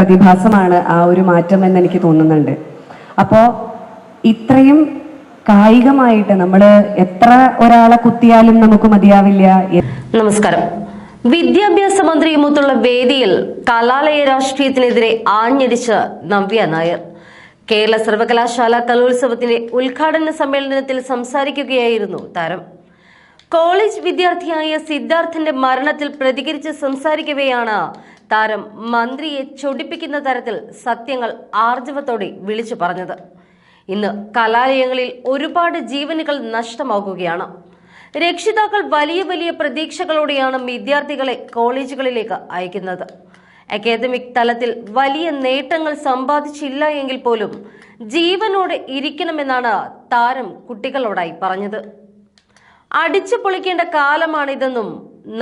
പ്രതിഭാസമാണ് ആ ഒരു മാറ്റം എന്ന് എനിക്ക് തോന്നുന്നുണ്ട്. അപ്പോൾ ഇത്രയും കായികമായിട്ട് നമ്മൾ എത്ര ഒരാളെ കുത്തിയാലും നമുക്ക് മതിയാവില്ല. നമസ്കാരം. വിദ്യാഭ്യാസ മന്ത്രിയുമൊത്തുള്ള വേദിയിൽ കലാലയ രാഷ്ട്രീയത്തിനെതിരെ ആഞ്ഞടിച്ച് നവ്യ നായർ. കേരള സർവകലാശാല കലോത്സവത്തിന്റെ ഉദ്ഘാടന സമ്മേളനത്തിൽ സംസാരിക്കുകയായിരുന്നു താരം. കോളേജ് വിദ്യാർത്ഥിയായ സിദ്ധാർത്ഥന്റെ മരണത്തിൽ പ്രതികരിച്ച് സംസാരിക്കവെയാണ് താരം മന്ത്രിയെ ചൊടിപ്പിക്കുന്ന തരത്തിൽ സത്യങ്ങൾ ആർജവത്തോടെ വിളിച്ചു പറഞ്ഞത്. ഇന്ന് കലാലയങ്ങളിൽ ഒരുപാട് ജീവനുകൾ നഷ്ടമാകുകയാണ്. രക്ഷിതാക്കൾ വലിയ വലിയ പ്രതീക്ഷകളോടെയാണ് വിദ്യാർത്ഥികളെ കോളേജുകളിലേക്ക് അയക്കുന്നത്. അക്കാദമിക് തലത്തിൽ വലിയ നേട്ടങ്ങൾ സമ്പാദിച്ചില്ല എങ്കിൽ പോലും ജീവനോടെ ഇരിക്കണമെന്നാണ് താരം കുട്ടികളോടായി പറഞ്ഞത്. അടിച്ചു പൊളിക്കേണ്ട കാലമാണിതെന്നും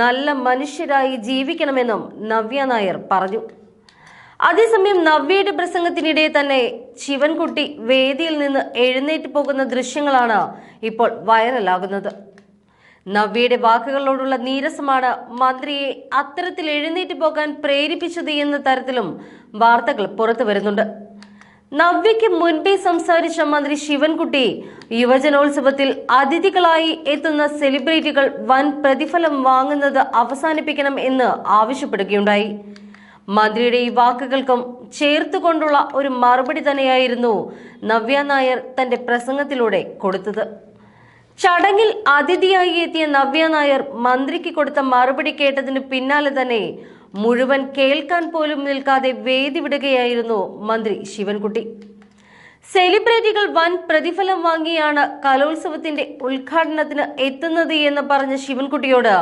നല്ല മനുഷ്യരായി ജീവിക്കണമെന്നും നവ്യ നായർ പറഞ്ഞു. അതേസമയം നവ്യയുടെ പ്രസംഗത്തിനിടെ തന്നെ ശിവൻകുട്ടി വേദിയിൽ നിന്ന് എഴുന്നേറ്റ് പോകുന്ന ദൃശ്യങ്ങളാണ് ഇപ്പോൾ വൈറലാകുന്നത്. നവ്യയുടെ വാക്കുകളോടുള്ള നീരസമാണ് മന്ത്രിയെ അത്തരത്തിൽ എഴുന്നേറ്റ് പോകാൻ പ്രേരിപ്പിച്ചത് എന്ന തരത്തിലും വാർത്തകൾ പുറത്തു വരുന്നുണ്ട്. നവ്യയ്ക്ക് മുൻപേ സംസാരിച്ച മന്ത്രി ശിവൻകുട്ടി യുവജനോത്സവത്തിൽ അതിഥികളായി എത്തുന്ന സെലിബ്രിറ്റികൾ വൻ പ്രതിഫലം വാങ്ങുന്നത് അവസാനിപ്പിക്കണം എന്ന് ആവശ്യപ്പെടുകയുണ്ടായി. മന്ത്രിയുടെ ഈ വാക്കുകൾക്കും ചേർത്തുകൊണ്ടുള്ള ഒരു മറുപടി തന്നെയായിരുന്നു നവ്യ നായർ തന്റെ പ്രസംഗത്തിലൂടെ കൊടുത്തത്. ചടങ്ങിൽ അതിഥിയായി എത്തിയ നവ്യ നായർ മന്ത്രിക്ക് കൊടുത്ത മറുപടി കേട്ടതിന് പിന്നാലെ തന്നെ മുഴുവൻ കേൾക്കാൻ പോലും നിൽക്കാതെ വേദി വിടുകയായിരുന്നു മന്ത്രി ശിവൻകുട്ടി. സെലിബ്രിറ്റികൾ വൻ പ്രതിഫലം വാങ്ങിയാണ് കലോത്സവത്തിന്റെ ഉദ്ഘാടനത്തിന് എത്തുന്നത് എന്ന് പറഞ്ഞ ശിവൻകുട്ടിയോട്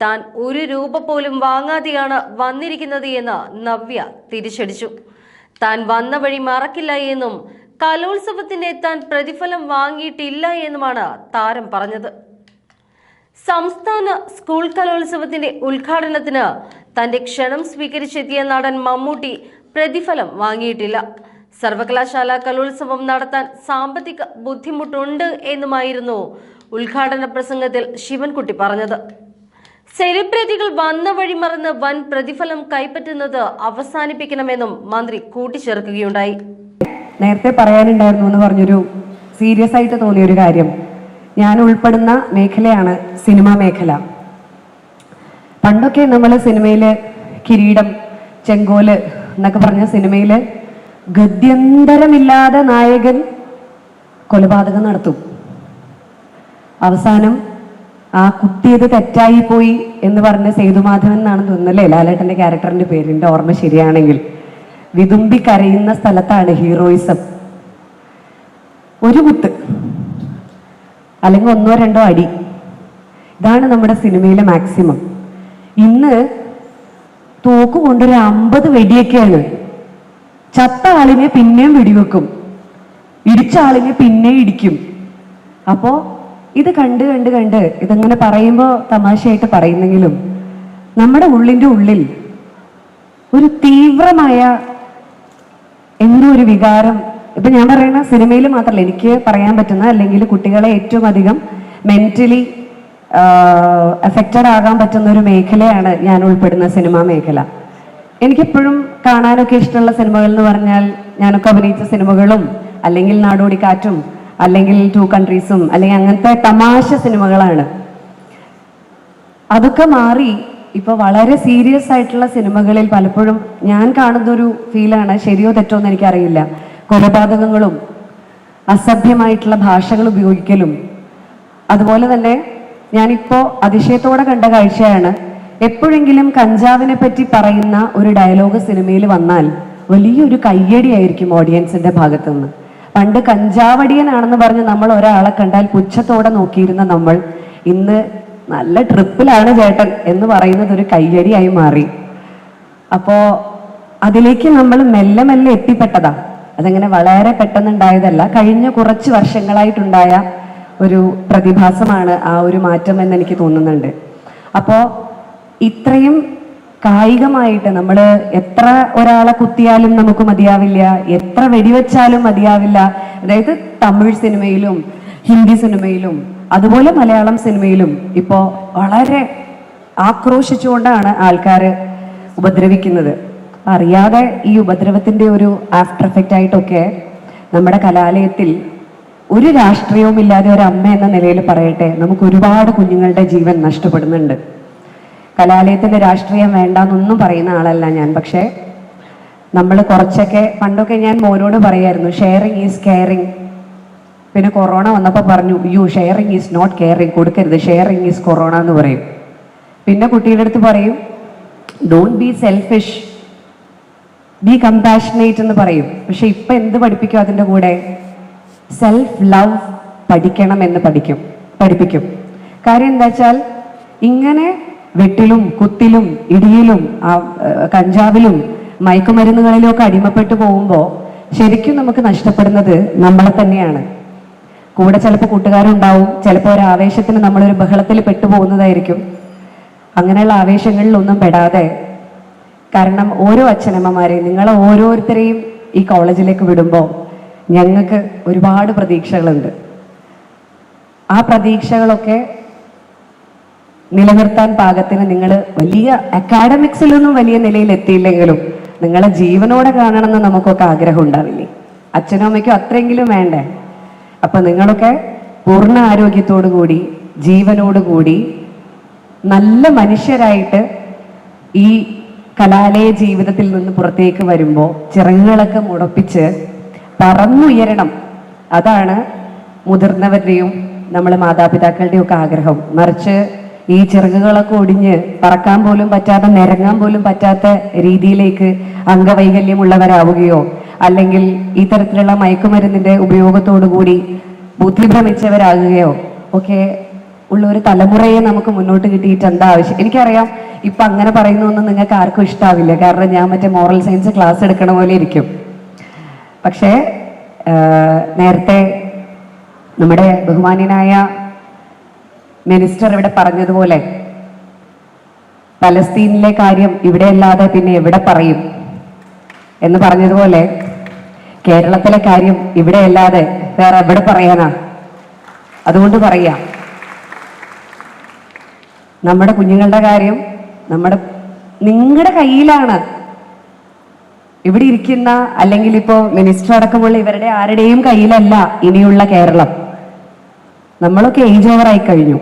താൻ ഒരു രൂപ പോലും വാങ്ങാതെയാണ് വന്നിരിക്കുന്നത് എന്ന് നവ്യ തിരിച്ചടിച്ചു. താൻ വന്ന വഴി മറക്കില്ല എന്നും കലോത്സവത്തിന് താൻ പ്രതിഫലം വാങ്ങിയിട്ടില്ല എന്നുമാണ് താരം പറഞ്ഞത്. സംസ്ഥാന സ്കൂൾ കലോത്സവത്തിന്റെ ഉദ്ഘാടനത്തിന് തന്റെ ക്ഷണം സ്വീകരിച്ചെത്തിയ നടൻ മമ്മൂട്ടി പ്രതിഫലം വാങ്ങിയിട്ടില്ല. സർവകലാശാല കലോത്സവം നടത്താൻ സാമ്പത്തിക ബുദ്ധിമുട്ടുണ്ട് എന്നുമായിരുന്നു ഉദ്ഘാടന പ്രസംഗത്തിൽ ശിവൻകുട്ടി പറഞ്ഞത്. സെലിബ്രിറ്റികൾ വന്ന വഴി മറന്ന് വൻ പ്രതിഫലം കൈപ്പറ്റുന്നത് അവസാനിപ്പിക്കണമെന്നും മന്ത്രി കൂട്ടിച്ചേർക്കുകയുണ്ടായി. നേരത്തെ പറയാനുണ്ടായിരുന്നു എന്ന് പറഞ്ഞൊരു സീരിയസ് ആയിട്ട് തോന്നിയൊരു കാര്യം, ഞാൻ ഉൾപ്പെടുന്ന മേഖലയാണ് സിനിമാ മേഖല. പണ്ടൊക്കെ നമ്മൾ സിനിമയില് കിരീടം, ചെങ്കോല് എന്നൊക്കെ പറഞ്ഞ സിനിമയില് ഗത്യന്തരമില്ലാതെ നായകൻ കൊലപാതകം നടത്തും. അവസാനം ആ കുട്ടിയത് തെറ്റായി പോയി എന്ന് പറഞ്ഞ സേതുമാധവൻ എന്നാണ് തോന്നുന്നല്ലേ ലാലേട്ടന്റെ ക്യാരക്ടറിന്റെ പേര്, എൻ്റെ ഓർമ്മ ശരിയാണെങ്കിൽ. വിതുമ്പി കരയുന്ന സ്ഥലത്താണ് ഹീറോയിസം. ഒരു കുത്ത് അല്ലെങ്കിൽ ഒന്നോ രണ്ടോ അടി, ഇതാണ് നമ്മുടെ സിനിമയിലെ മാക്സിമം. ഇന്ന് തോക്ക് കൊണ്ടൊരു 50 വെടിയൊക്കെയാണ്. ചത്ത ആളിനെ പിന്നെയും വെടിവെക്കും, ഇടിച്ച ആളിനെ പിന്നെ ഇടിക്കും. അപ്പോ ഇത് കണ്ട് കണ്ട് കണ്ട് ഇതങ്ങനെ പറയുമ്പോൾ തമാശയായിട്ട് പറയുന്നെങ്കിലും നമ്മുടെ ഉള്ളിൻ്റെ ഉള്ളിൽ ഒരു തീവ്രമായ എന്തോ ഒരു വികാരം, ഇപ്പൊ ഞാൻ പറയുന്ന സിനിമയിൽ മാത്രമല്ല, എനിക്ക് പറയാൻ പറ്റുന്ന അല്ലെങ്കിൽ കുട്ടികളെ ഏറ്റവും അധികം മെന്റലി അഫക്റ്റഡ് ആകാൻ പറ്റുന്ന ഒരു മേഖലയാണ് ഞാൻ ഉൾപ്പെടുന്ന സിനിമാ മേഖല. എനിക്കെപ്പോഴും കാണാനൊക്കെ ഇഷ്ടമുള്ള സിനിമകൾ എന്ന് പറഞ്ഞാൽ ഞാനൊക്കെ അഭിനയിച്ച സിനിമകളും അല്ലെങ്കിൽ നാടോടിക്കാറ്റും അല്ലെങ്കിൽ 2 കൺട്രീസും അല്ലെങ്കിൽ അങ്ങനത്തെ തമാശ സിനിമകളാണ്. അതൊക്കെ മാറി ഇപ്പൊ വളരെ സീരിയസ് ആയിട്ടുള്ള സിനിമകളിൽ പലപ്പോഴും ഞാൻ കാണുന്നൊരു ഫീലാണ്, ശരിയോ തെറ്റോ എന്ന് എനിക്കറിയില്ല, കൊലപാതകങ്ങളും അസഭ്യമായിട്ടുള്ള ഭാഷകൾ ഉപയോഗിക്കലും. അതുപോലെ തന്നെ ഞാനിപ്പോ അതിശയത്തോടെ കണ്ട കാഴ്ചയാണ്, എപ്പോഴെങ്കിലും കഞ്ചാവിനെ പറ്റി പറയുന്ന ഒരു ഡയലോഗ് സിനിമയിൽ വന്നാൽ വലിയൊരു കയ്യടിയായിരിക്കും ഓഡിയൻസിന്റെ ഭാഗത്തു നിന്ന്. പണ്ട് കഞ്ചാവടിയനാണെന്ന് പറഞ്ഞ് നമ്മൾ ഒരാളെ കണ്ടാൽ പുച്ഛത്തോടെ നോക്കിയിരുന്ന നമ്മൾ ഇന്ന് നല്ല ട്രിപ്പിലാണ് ചേട്ടൻ എന്ന് പറയുന്നത് ഒരു കയ്യടിയായി മാറി. അപ്പോ അതിലേക്ക് നമ്മൾ മെല്ലെ മെല്ലെ എത്തിപ്പെട്ടതാ. അതങ്ങനെ വളരെ പെട്ടെന്നുണ്ടായതല്ല, കഴിഞ്ഞ കുറച്ച് വർഷങ്ങളായിട്ടുണ്ടായ ഒരു പ്രതിഭാസമാണ് ആ ഒരു മാറ്റം എന്ന് എനിക്ക് തോന്നുന്നുണ്ട്. അപ്പോ ഇത്രയും കായികമായിട്ട് നമ്മൾ എത്ര ഒരാളെ കുത്തിയാലും നമുക്ക് മതിയാവില്ല, എത്ര വെടിവെച്ചാലും മതിയാവില്ല. അതായത് തമിഴ് സിനിമയിലും ഹിന്ദി സിനിമയിലും അതുപോലെ മലയാളം സിനിമയിലും ഇപ്പോ വളരെ ആക്രോശിച്ചുകൊണ്ടാണ് ആൾക്കാർ ഉപദ്രവിക്കുന്നത്. അറിയാതെ ഈ ഉപദ്രവത്തിൻ്റെ ഒരു ആഫ്റ്റർ എഫക്റ്റ് ആയിട്ടൊക്കെ നമ്മുടെ കലാലയത്തിൽ ഒരു രാഷ്ട്രീയവും ഇല്ലാതെ ഒരു അമ്മ എന്ന നിലയിൽ പറയട്ടെ, നമുക്ക് ഒരുപാട് കുഞ്ഞുങ്ങളുടെ ജീവൻ നഷ്ടപ്പെടുന്നുണ്ട്. കലാലയത്തിൻ്റെ രാഷ്ട്രീയം വേണ്ടാന്നൊന്നും പറയുന്ന ആളല്ല ഞാൻ. പക്ഷേ നമ്മൾ കുറച്ചൊക്കെ പണ്ടൊക്കെ ഞാൻ മോനോട് പറയായിരുന്നു, ഷെയറിങ് ഈസ് കെയറിങ്. പിന്നെ കൊറോണ വന്നപ്പോൾ പറഞ്ഞു, ഷെയറിങ് ഈസ് നോട്ട് കെയറിങ്, കൊടുക്കരുത്, ഷെയറിങ് ഈസ് കൊറോണ എന്ന് പറയും. പിന്നെ കുട്ടിയുടെ അടുത്ത് പറയും, don't be selfish, B compassionate എന്ന് പറയും. പക്ഷെ ഇപ്പം എന്ത് പഠിപ്പിക്കും അതിൻ്റെ കൂടെ? സെൽഫ് ലവ് പഠിക്കണം എന്ന് പഠിപ്പിക്കും. കാര്യം എന്താ വെച്ചാൽ ഇങ്ങനെ വെട്ടിലും കുത്തിലും ഇടിയിലും കഞ്ചാവിലും മയക്കുമരുന്നുകളിലും ഒക്കെ അടിമപ്പെട്ടു പോകുമ്പോൾ ശരിക്കും നമുക്ക് നഷ്ടപ്പെടുന്നത് നമ്മളെ തന്നെയാണ്. കൂടെ ചിലപ്പോൾ കൂട്ടുകാരുണ്ടാവും, ചിലപ്പോൾ ഒരു ആവേശത്തിന് നമ്മളൊരു ബഹളത്തിൽ പെട്ടുപോകുന്നതായിരിക്കും. അങ്ങനെയുള്ള ആവേശങ്ങളിലൊന്നും പെടാതെ, കാരണം ഓരോ അച്ഛനമ്മമാരെയും നിങ്ങളെ ഓരോരുത്തരെയും ഈ കോളേജിലേക്ക് വിടുമ്പോൾ ഞങ്ങൾക്ക് ഒരുപാട് പ്രതീക്ഷകളുണ്ട്. ആ പ്രതീക്ഷകളൊക്കെ നിലനിർത്താൻ പാകത്തിന് നിങ്ങൾ വലിയ അക്കാഡമിക്സിലൊന്നും വലിയ നിലയിൽ എത്തിയില്ലെങ്കിലും നിങ്ങളെ ജീവനോടെ കാണണമെന്ന് നമുക്കൊക്കെ ആഗ്രഹം ഉണ്ടാവില്ലേ? അച്ഛനും അമ്മയ്ക്കും അത്രയെങ്കിലും വേണ്ടേ? അപ്പൊ നിങ്ങളൊക്കെ പൂർണ്ണ ആരോഗ്യത്തോടു കൂടി ജീവനോടുകൂടി നല്ല മനുഷ്യരായിട്ട് ഈ കലാലയ ജീവിതത്തിൽ നിന്ന് പുറത്തേക്ക് വരുമ്പോൾ ചിറകുകളൊക്കെ മുടപ്പിച്ച് പറന്നുയരണം. അതാണ് മുതിർന്നവരുടെയും നമ്മൾ മാതാപിതാക്കളുടെയും ഒക്കെ ആഗ്രഹം. മറിച്ച് ഈ ചിറകുകളൊക്കെ ഒടിഞ്ഞ് പറക്കാൻ പോലും പറ്റാതെ, നിരങ്ങാൻ പോലും പറ്റാത്ത രീതിയിലേക്ക് അംഗവൈകല്യമുള്ളവരാവുകയോ അല്ലെങ്കിൽ ഈ തരത്തിലുള്ള മയക്കുമരുന്നിന്റെ ഉപയോഗത്തോടുകൂടി ബുദ്ധിഭ്രമിച്ചവരാകുകയോ ഒക്കെ ഉള്ള ഒരു തലമുറയെ നമുക്ക് മുന്നോട്ട് കിട്ടിയിട്ട് എന്താ ആവശ്യം? എനിക്കറിയാം ഇപ്പൊ അങ്ങനെ പറയുന്നൊന്നും നിങ്ങൾക്ക് ആർക്കും ഇഷ്ടാവില്ല, കാരണം ഞാൻ മറ്റേ മോറൽ സയൻസ് ക്ലാസ് എടുക്കണ പോലെ ഇരിക്കും. പക്ഷേ നേരത്തെ നമ്മുടെ ബഹുമാന്യനായ മിനിസ്റ്റർ ഇവിടെ പറഞ്ഞതുപോലെ പലസ്തീനിലെ കാര്യം ഇവിടെ അല്ലാതെ പിന്നെ എവിടെ പറയും എന്ന് പറഞ്ഞതുപോലെ കേരളത്തിലെ കാര്യം ഇവിടെ അല്ലാതെ വേറെ എവിടെ പറയാനാ? അതുകൊണ്ട് പറയാം, നമ്മുടെ കുഞ്ഞുങ്ങളുടെ കാര്യം നിങ്ങളുടെ കയ്യിലാണ്. ഇവിടെ ഇരിക്കുന്ന അല്ലെങ്കിൽ ഇപ്പോ മിനിസ്റ്റർ അടക്കമുള്ള ഇവരുടെ ആരുടെയും കയ്യിലല്ല ഇനിയുള്ള കേരളം. നമ്മളൊക്കെ ഏജ് ഓവറായി കഴിഞ്ഞു.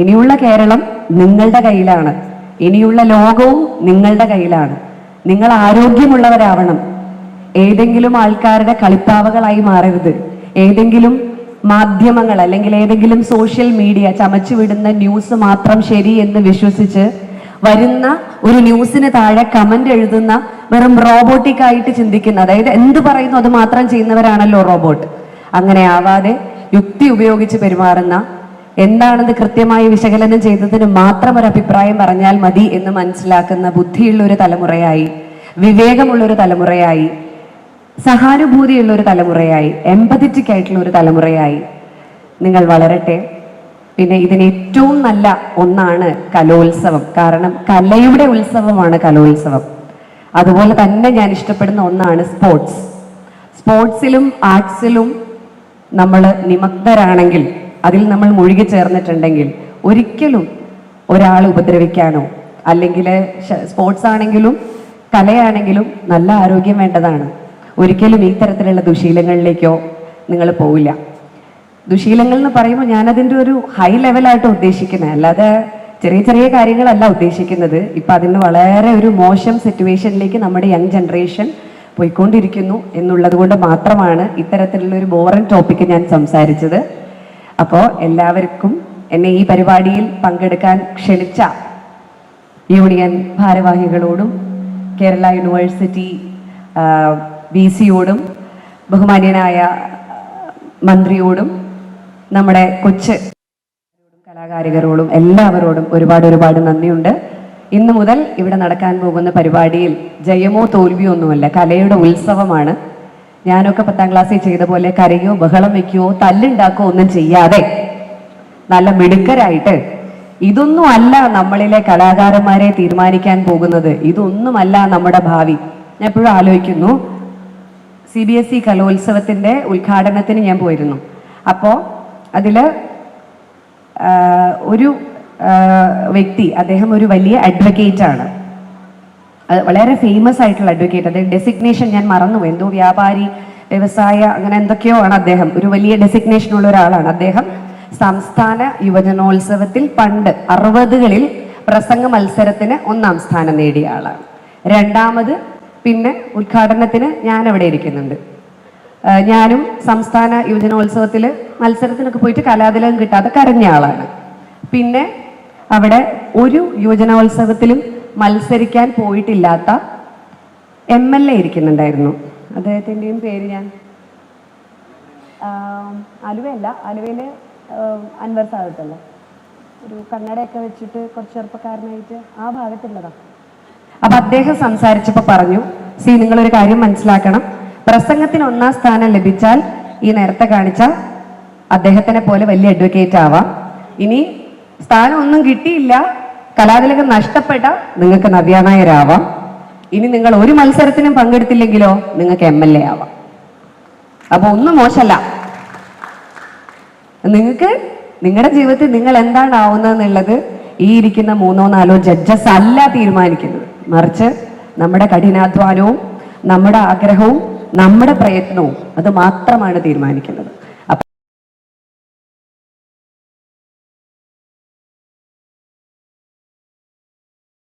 ഇനിയുള്ള കേരളം നിങ്ങളുടെ കയ്യിലാണ്. ഇനിയുള്ള ലോകവും നിങ്ങളുടെ കയ്യിലാണ്. നിങ്ങൾ ആരോഗ്യമുള്ളവരാവണം. ഏതെങ്കിലും ആൾക്കാരുടെ കളിപ്പാവകളായി മാറരുത്. ഏതെങ്കിലും മാധ്യമങ്ങൾ അല്ലെങ്കിൽ ഏതെങ്കിലും സോഷ്യൽ മീഡിയ ചമച്ചുവിടുന്ന ന്യൂസ് മാത്രം ശരി എന്ന് വിശ്വസിച്ച് വരുന്ന ഒരു ന്യൂസിന് താഴെ കമന്റ് എഴുതുന്ന വെറും റോബോട്ടിക് ആയിട്ട് ചിന്തിക്കുന്ന, അതായത് എന്ത് പറയുന്നു അത് മാത്രം ചെയ്യുന്നവരാണല്ലോ റോബോട്ട്. അങ്ങനെ ആവാതെ യുക്തി ഉപയോഗിച്ച് പെരുമാറുന്ന, എന്താണെന്ന് കൃത്യമായി വിശകലനം ചെയ്തതിന് മാത്രം ഒരു അഭിപ്രായം പറഞ്ഞാൽ മതി എന്ന് മനസ്സിലാക്കുന്ന ബുദ്ധിയുള്ള ഒരു തലമുറയായി, വിവേകമുള്ള ഒരു തലമുറയായി, സഹാനുഭൂതിയുള്ള ഒരു തലമുറയായി, എംപതറ്റിക് ആയിട്ടുള്ള ഒരു തലമുറയായി നിങ്ങൾ വളരട്ടെ. പിന്നെ ഇതിന് ഏറ്റവും നല്ല ഒന്നാണ് കലോത്സവം. കാരണം കലയുടെ ഉത്സവമാണ് കലോത്സവം. അതുപോലെ തന്നെ ഞാൻ ഇഷ്ടപ്പെടുന്ന ഒന്നാണ് സ്പോർട്സ്. സ്പോർട്സിലും ആർട്സിലും നമ്മൾ നിമഗ്നരാണെങ്കിൽ, അതിൽ നമ്മൾ മുഴുകി ചേർന്നിട്ടുണ്ടെങ്കിൽ ഒരിക്കലും ഒരാൾ ഉപദ്രവിക്കാനോ, അല്ലെങ്കിൽ സ്പോർട്സ് ആണെങ്കിലും കലയാണെങ്കിലും നല്ല ആരോഗ്യം വേണ്ടതാണ്. ഒരിക്കലും ഈ തരത്തിലുള്ള ദുശീലങ്ങളിലേക്കോ നിങ്ങൾ പോവില്ല. ദുശീലങ്ങൾ എന്ന് പറയുമ്പോൾ ഞാനതിൻ്റെ ഒരു ഹൈ ലെവലായിട്ട് ഉദ്ദേശിക്കുന്നത്, അല്ലാതെ ചെറിയ ചെറിയ കാര്യങ്ങളല്ല ഉദ്ദേശിക്കുന്നത്. ഇപ്പം അതിന് വളരെ ഒരു മോശം സിറ്റുവേഷനിലേക്ക് നമ്മുടെ യങ് ജനറേഷൻ പോയിക്കൊണ്ടിരിക്കുന്നു എന്നുള്ളത് കൊണ്ട് മാത്രമാണ് ഇത്തരത്തിലുള്ള ഒരു ബോറിംഗ് ടോപ്പിക്ക് ഞാൻ സംസാരിച്ചത്. അപ്പോൾ എല്ലാവർക്കും എന്നെ ഈ പരിപാടിയിൽ പങ്കെടുക്കാൻ ക്ഷണിച്ച യൂണിയൻ ഭാരവാഹികളോടും കേരള യൂണിവേഴ്സിറ്റി VC-യോടും ബഹുമാന്യനായ മന്ത്രിയോടും നമ്മുടെ കൊച്ചു കലാകാരികളോടും എല്ലാവരോടും ഒരുപാട് നന്ദിയുണ്ട്. ഇന്ന് മുതൽ ഇവിടെ നടക്കാൻ പോകുന്ന പരിപാടിയിൽ ജയമോ തോൽവിയോ ഒന്നുമല്ല, കലയുടെ ഉത്സവമാണ്. ഞാനൊക്കെ 10ാം ക്ലാസ്സിൽ ചെയ്ത പോലെ കരയോ ബഹളം വെക്കുകയോ തല്ലുണ്ടാക്കുകയോ ഒന്നും ചെയ്യാതെ നല്ല മിടുക്കരായിട്ട്, ഇതൊന്നും അല്ല നമ്മളിലെ കലാകാരന്മാരെ തീരുമാനിക്കാൻ പോകുന്നത്, ഇതൊന്നുമല്ല നമ്മുടെ ഭാവി. ഞാൻ എപ്പോഴും ആലോചിക്കുന്നു, CBSE കലോത്സവത്തിൻ്റെ ഉദ്ഘാടനത്തിന് ഞാൻ പോയിരുന്നു. അപ്പോൾ അതിൽ ഒരു വ്യക്തി, അദ്ദേഹം ഒരു വലിയ അഡ്വക്കേറ്റ് ആണ്. വളരെ ഫേമസ് ആയിട്ടുള്ള അഡ്വക്കേറ്റ്. അദ്ദേഹം ഡെസിഗ്നേഷൻ ഞാൻ മറന്നുപോയി, എന്തോ വ്യാപാരി വ്യവസായ അങ്ങനെ എന്തൊക്കെയോ ആണ് അദ്ദേഹം. ഒരു വലിയ ഡെസിഗ്നേഷൻ ഉള്ള ഒരാളാണ് അദ്ദേഹം. സംസ്ഥാന യുവജനോത്സവത്തിൽ പണ്ട് 60കളിൽ പ്രസംഗ മത്സരത്തിന് 1ാം സ്ഥാനം നേടിയ ആളാണ്. രണ്ടാമത് പിന്നെ ഉദ്ഘാടനത്തിന് ഞാൻ അവിടെ ഇരിക്കുന്നുണ്ട്. ഞാനും സംസ്ഥാന യുവജനോത്സവത്തിൽ മത്സരത്തിനൊക്കെ പോയിട്ട് കലാതിലകം കിട്ടാതെ കരഞ്ഞ ആളാണ്. പിന്നെ അവിടെ ഒരു യുവജനോത്സവത്തിലും മത്സരിക്കാൻ പോയിട്ടില്ലാത്ത MLA ഇരിക്കുന്നുണ്ടായിരുന്നു. അദ്ദേഹത്തിൻ്റെയും പേര് ഞാൻ ആലുവയല്ല, ആലുവയിലെ അൻവർ സാദത്തല്ല, ഒരു കണ്ണടയൊക്കെ വെച്ചിട്ട് കുറച്ച് ചെറുപ്പക്കാരനായിട്ട് ആ ഭാഗത്തുള്ളതാണ്. അപ്പൊ അദ്ദേഹം സംസാരിച്ചപ്പോൾ പറഞ്ഞു, നിങ്ങളൊരു കാര്യം മനസ്സിലാക്കണം, പ്രസംഗത്തിന് 1ാം സ്ഥാനം ലഭിച്ചാൽ ഈ നേരത്തെ കാണിച്ച അദ്ദേഹത്തിനെ പോലെ വലിയ അഡ്വക്കേറ്റ് ആവാം. ഇനി സ്ഥാനം ഒന്നും കിട്ടിയില്ല, കലാതിലകം നഷ്ടപ്പെട്ട നിങ്ങൾക്ക് നവ്യ നായരാവാം. ഇനി നിങ്ങൾ ഒരു മത്സരത്തിനും പങ്കെടുത്തില്ലെങ്കിലോ നിങ്ങൾക്ക് MLA ആവാം. അപ്പൊ ഒന്നും മോശമല്ല. നിങ്ങൾക്ക് നിങ്ങളുടെ ജീവിതത്തിൽ നിങ്ങൾ എന്താണ് ആവുന്നതെന്നുള്ളത് ഈ ഇരിക്കുന്ന 3ഓ 4ഓ ജഡ്ജസ് അല്ല തീരുമാനിക്കുന്നത്, മറിച്ച് നമ്മുടെ കഠിനാധ്വാനവും നമ്മുടെ ആഗ്രഹവും നമ്മുടെ പ്രയത്നവും അത് മാത്രമാണ് തീരുമാനിക്കുന്നത്.